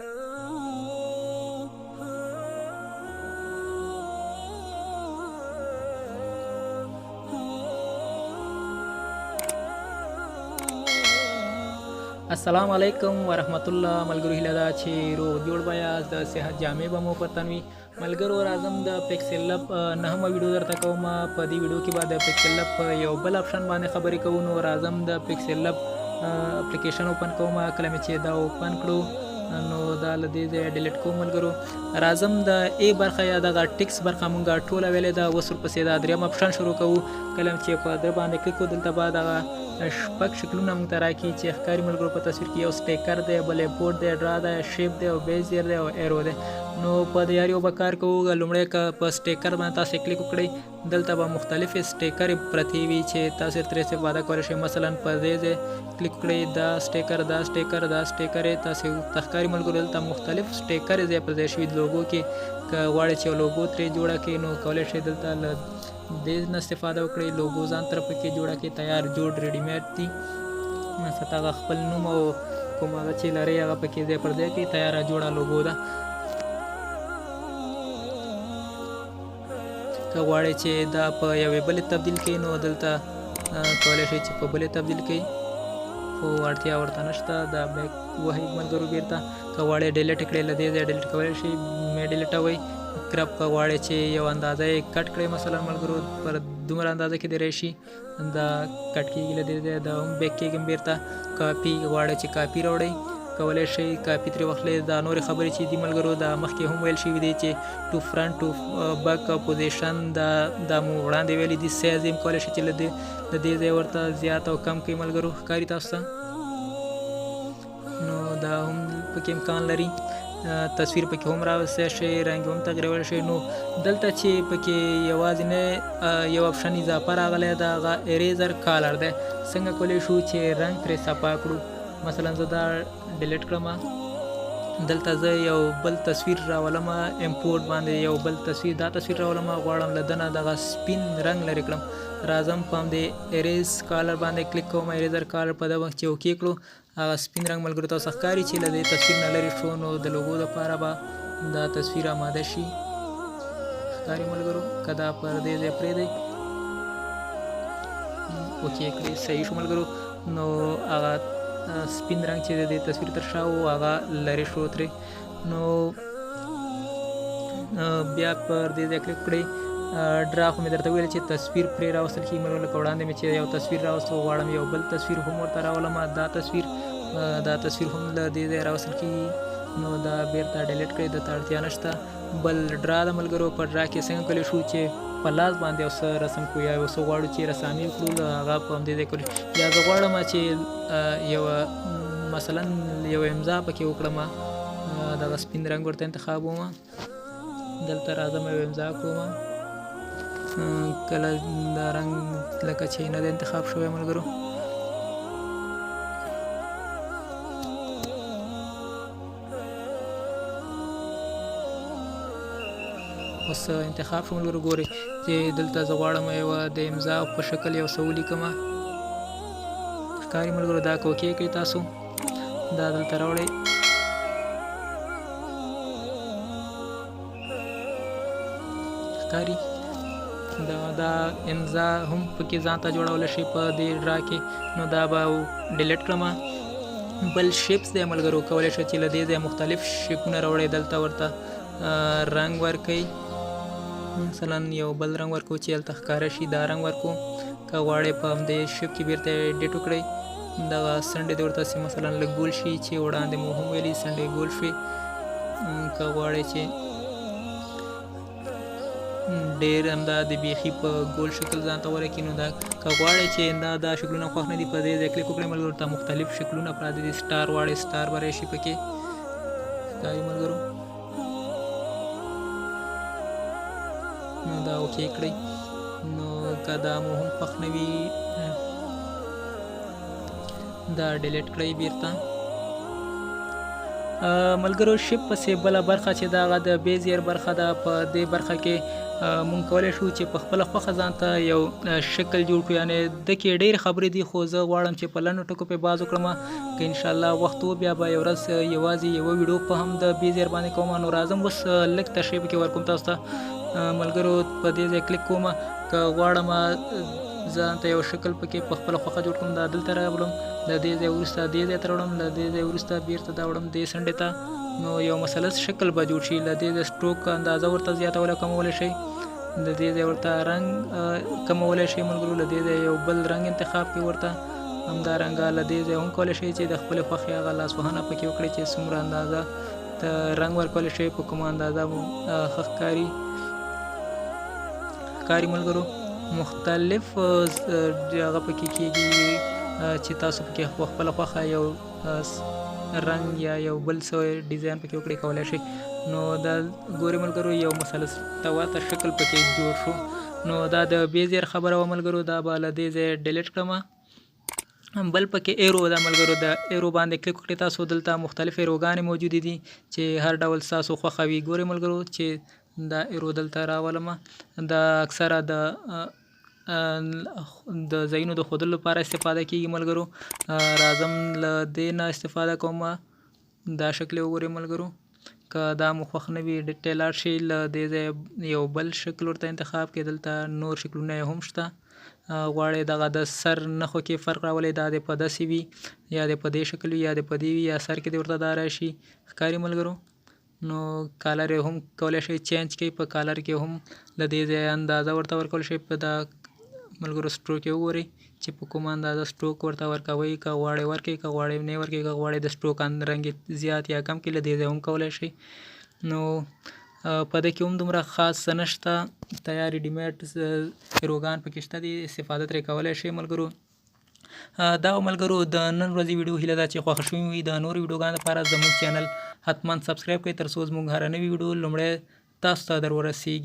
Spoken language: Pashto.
السلام علیکم ورحمت الله ملګرو، هیله ده چې روغ جوړ به یاست. د صحت جامې به مو په تن وي. ملګرو راځم د پیکسلاب نهمه ویډیو درته کوم. په دې ویډیو کې به د پیکسلاب په یو بل اپشن باندې خبرې کوو. نو راځم د پیکسلاب اپلیکیشن اوپن کوم. کله مې چې دا اوپن کړو نو دا له دې ځایه ډیلیټ کوم. ملګرو راځم د ای برخه یا دغه ټیکس برخه مونږ ټوله ویلې ده. اوس ورپسې دا دریم اپشن شروع کوو. کله چې په ده باندې کلیک کوو دلته به دغه شپږ شکلونه مونږ ته راکړي چې ښکاري. ملګرو په تصویر کې یو سټیکر دی، بل امپورټ دی، ډرا دی، شیپ دی او بیزیر دی او ایرو دی. نو په دې یاریو به کار کوو. لومړی که په سټیکر باندې تاسې کلیک وکړئ دلته به مختلفې سټیکرې پرتې وي چې تاسې ترې استفاده کولی شئ. مثلا په دې ځای کلیک وکړئ، دا سټیکر دا سټیکر دا سټیکر یې تاسې ښکاري. ملګرو دلته مختلف سټیکرې ځای پر ځای شوي. لوګو کې که غواړئ چې یو لوګو ترې جوړه کړئ نو کولی شئ دلته له دې نه استفاده وکړئ. لوګو ځان طرف کې جوړه کړئ. تیار جوړ ریډیمیډ دي. مثلا هغه خپل نوم او کوم هغه چې لرئ هغه پکې ځای پر ځای کړئ. تیاره جوړه لوګو ده. که غواړئ چې دا په یوې بلې تبدیل کړئ نو دلته کولی شئ چې په بلې تبدیل کړئ، خو اړتیا ورته نشته. دا بیک وهئ ملګرو بیرته. که غواړئ ډیلیټ کړئ له دې ځایه ډیلیټ کولی شئ. مې ډیلیټوئ. کرپ که غواړئ چې یو اندازه یې کټ کړئ مثلا ملګرو پر دومره اندازه کې دې راشي دا کټ کېږي له دې ځایه. دا هم بیک کېږم بیرته. کاپي غواړئ چې کاپي راوړئ کولی شئ. کاپي ترې واخلئ. دا نورې خبرې چې دي ملګرو دا مخکې هم ویل شوي دي چې ټو فرنټ ټو بک پوزیشن دا مو وړاندې ویلي دي. سایز یې هم کولی شئ چې له دې ځایه ورته زیات او کم کړئ. ملګرو ښکاري تاسو ته. نو دا هم پکې امکان لري. تصویر پکې هم راوستی شئ، رنګ هم تغیرولی شئ. نو دلته چې پکې یوازینی یو اپشن اضافه راغلی ده هغه اریزر کالر دی. څنګه کولی شو چې رنګ ترې صفا کړو. مثلا زه دا ډیلیټ کړم. دلته زه یو بل تصویر راولم امپورټ باندې یو بل تصویر دا تصویر راولم غواړم له دنه دغه سپین رنګ لرې کړم. راځم په همدې اریز کالر باندې کلیک کوم. اریزر کالر په دغه وخت چې اوکې کړو هغه سپین رنګ ملګرو تاسو ښکاري چې له دې تصویر نه لرې شو. نو د لوګو دپاره به دا تصویر آماده شي. ښکاري ملګرو که دا پر دې ځای پرېږدئ اوکې کړئ صحیح شو ملګرو. نو هغه سپین رنګ چې د دې تصویر تر شا و هغه لرې شو ترې. نو بیا پر دې ځای کلیک کړئ. ډرا خو مې درته ویل چې تصویر پرې راوستل کېږي ملګرو. لکه وړاندې مې چې یو تصویر راوستو غواړم یو بل تصویر هم ورته راولم. دا تصویر هم له دې ځای راوستل کېږي. نو دا بیرته ډیلیټ کړئ، دته اړتیا نشته. بل ډرا ده ملګرو. په ډرا کې څنګه کولی شو چې په لاس باندې یو څه رسم کړو یا یو څه غواړو چې رسامي وکړو هغه په همدې ځای کولی. یا زه غواړم چې یوه مثلا یو امضا پکې وکړم دغه سپین رنګ ورته انتخاب وم. دلته راځم یو امضا کوم. کله دا رنګ لکه چې نه دی انتخاب شوی ملګرو. اوس انتخاب شو ملګرو. ګورئ چې دلته زه غواړم یوه د امضا په شکل یو څه ولیکم. ښکاري ملګرو دا که اوکې کړئ تاسو دا دلته راوړئ. ښکاري دا امضا هم پکې ځان ته جوړولی شئ په دې ډرا کې. نو دا به ډیلیټ کړم. بل شیپس دی ملګرو. کولی شئ چې له دې ځایه مختلف شیپونه راوړئ. دلته ورته رنګ ورکوئ. مثلا یو بل رنګ ورکوو چې هلته ښکاره شي. دا رنګ ورکوو. که غواړئ په همدې شیپ کې بیرته ایډیټ وکړئ. دغه څنډې دې ورته مثلا لږ ګول شي چې وړاندې مو هم ویلي څنډې ګول شوې. که غواړئ چې ډېر همدا د بیخي په ګول شکل ځان ته ورکړي نو دا که غواړئ چې دا شکلونه خوښ نه دي په دې ځای کلیک وکړئ ملګرو. ته مختلف شکلونه پراته دي. سټار غواړئ سټار به راشي پکې. ښکاري ملګرو. نو دا اوکې کړئ. نو که دا مو هم خوښ نه وي دا ډیلیټ کړئ بیرته. ملګرو شپ پسې بله برخه چې دا هغه د بیزیر برخه ده. په دې برخه کې مونږ کولی شو چې په خپله خوښه ځان ته یو شکل جوړ کړو. یعنې د کې ډېرې خبرې دي خو زه غواړم چې په لنډو ټکو پې باز وکړم. که انشاءالله وخت و بیا به یو ورځ یوازې یوه ویډیو په هم د بیزیر باندې کوم. نو راځم اوس لږ تشریح پکې ورکوم تاسو ته. ملګرو په دې ځای کلیک کوم. که غواړم ځان ته یو شکل پکې په خپله خوښه جوړ کړم دا دلته راولم. د دې ځای وروسته دې ځای ته راوړم. له دې ځای وروسته بېرته دا وړم دې څنډې ته. نو یو مثلث شکل به جوړ شي. له دې ځای سټروک اندازه ورته زیاتولی کمولی شئ. د دې ځای ورته رنګ کمولی شئ ملګرو. له دې ځای یو بل رنګ انتخاب کړئ ورته. همدارنګه له دې ځای هم کولی شئ چې د خپلې خوښې هغه لاسوهنه پکې وکړئ چې څومره اندازه د رنګ ورکولی شئ په کومه اندازه ښه ښکاري ملګرو. مختلف هغه پکې کېږي چې تاسو پکې په خپله خوښه یو رنګ یا یو بل څه ډیزاین پکې وکړئ کولی شئ. نو دا ګورئ ملګرو یو مثلث ته ورته شکل پکې جوړ شو. نو دا د بیزیر خبره وه ملګرو. دا به له دې ځای ډیلیټ کړم. بل پکې ایرو ده ملګرو. د ایرو باندې کلیک وکړئ تاسو. دلته مختلف ایروګانې موجودې دي چې هر ډول ستاسو خوښه وي. ګورئ ملګرو چې دا ایرو دلته راولمه. دا اکثره د ځایونو د ښودلو لپاره استفاده کېږي ملګرو. راځم له دې نه استفاده کوم. دا شکل یې وګورئ ملګرو. که دا مو خوښ نه وي ډیټیل لاړ شئ. له دې ځای یو بل شکل ورته انتخاب کړئ. دلته نور شکلونه یې هم شته. غواړئ دغه د سر نښو کې فرق راولئ. دا دې په داسې وي یا دې په دې شکل وي یا دې په دې وي یا سر کې دې ورته دا راشي. ښکاري ملګرو. نو کالر یې هم کولی شئ چینج کړئ. په کالر کې هم له دې ځای اندازه ورته ورکولی شئ. په دا ملګرو سټروک یې وګورئ چې په کومه اندازه سټروک ورته ورکوئ. که غواړئ ورکړئ که غواړئ نه ورکړئ. که غواړئ د سټروک رنګ زیات یا کم کړئ له دې ځای هم کولی شئ. نو په دې کې هم دومره خاص څه نشته. تیار ریډیمیډ ایروګان پکې شته دي. استفاده ترې کولی شئ ملګرو. دا ملګرو د نن ورځې ویډیو هیله ده چې خوښه شوې وي. د نورو ویډیوګانو لپاره زموږ چینل حتما سبسکرایب کړئ تر څو زموږ هره نوې ویډیو لومړی تاسو ته در ورسیږي.